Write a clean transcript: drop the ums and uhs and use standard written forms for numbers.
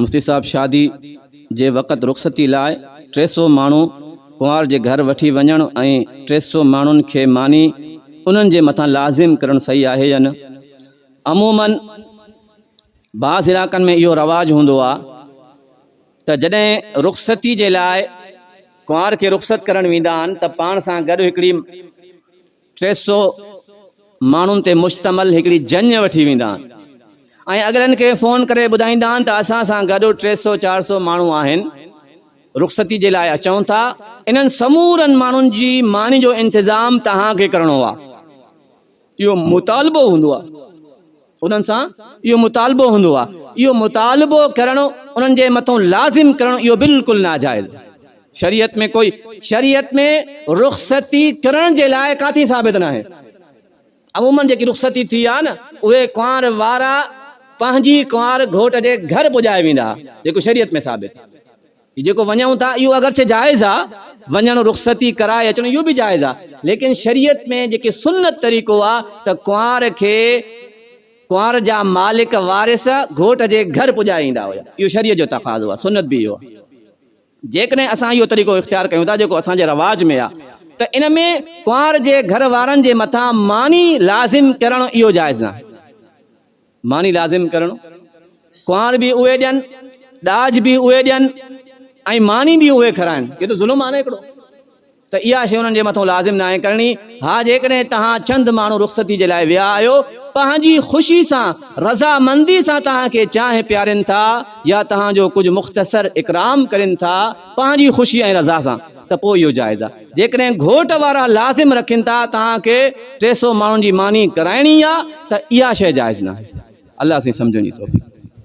मुफ्ती साहब शादी जे वक़्त रुख़सती लाइ 300 माण्हू कुंवार जे घर वठी वञण ऐं 300 माण्हुनि खे मानी उन्हनि जे मथां लाज़िम करणु सही आहे या न? अमूमन बाज़ इलाक़नि में इहो रवाजु हूंदो आहे त जॾहिं रुख़सती जे लाइ कुंवार खे रुख़सत करणु वेंदा आहिनि त पाण सां गॾु हिकिड़ी 300 माण्हुनि ते मुश्तमल हिकिड़ी जंज वठी वेंदा आहिनि ऐं अॻिलनि खे फ़ोन करे ॿुधाईंदा आहिनि त असां सां गॾु 300-400 माण्हू आहिनि, रुख़सती जे लाइ अचूं था, इन्हनि समूरनि माण्हुनि जी मानी जो इंतज़ाम तव्हांखे करिणो आहे। इहो मुतालबो हूंदो आहे उन्हनि सां, इहो मुतालबो हूंदो आहे। इहो मुतालबो करणु उन्हनि जे मथां लाज़िम करणु इहो बिल्कुलु नाजाइज़। शरीयत में कोई, शरीयत में रुख़सती करण जे लाइ काथी साबित न आहे। अमूमन जेकी रुख़सती थी आहे न, उहे कुंवार वारा पंहिंजी कुंवार घोट जे घर पुॼाए वेंदा, जेको शरीयत में साबित। जेको वञूं था इहो अगरचे जाइज़ आहे, वञणु रुख़सती कराए अचणु इहो बि जाइज़ आहे, लेकिन शरीयत में जेके सुन्नत तरीक़ो आहे त कुंवार खे कुंवार जा मालिक वारिस घोट जे घर पुॼाए ईंदा हुया। इहो शरीयत जो तक़ाज़ो आहे, सुन्नत बि इहो आहे। जेकॾहिं असां इहो तरीक़ो इख़्तियार कयूं था जेको असांजे रवाज में आहे, त इन में कुंवार जे घर वारनि जे मथां मानी लाज़िम करणु इहो जाइज़ न आहे। मानी लाज़िम करणु, कुंवार बि उहे ॾियनि, ॾाज बि उहे ॾियनि ऐं मानी बि उहे खाराइनि, इहो त ज़ुल्म आहे न हिकिड़ो। त इहा शइ उन्हनि जे मथां लाज़िम न आहे करणी। हा, जेकॾहिं तव्हां चंद माण्हू रुख़सती जे लाइ विया आहियो, पंहिंजी ख़ुशी सां रज़ामंदी सां तव्हांखे चांहि पियारनि था या तव्हांजो कुझु मुख़्तसर इकराम करनि था पंहिंजी ख़ुशी ऐं रज़ा सां, त पोइ इहो जाइज़ आहे। जेकॾहिं घोट वारा लाज़िम रखनि था तव्हांखे 300 माण्हुनि जी मानी कराइणी आहे, त इहा शइ जाइज़ न आहे। अल्लाह से सम्झणी तौफ़ीक़।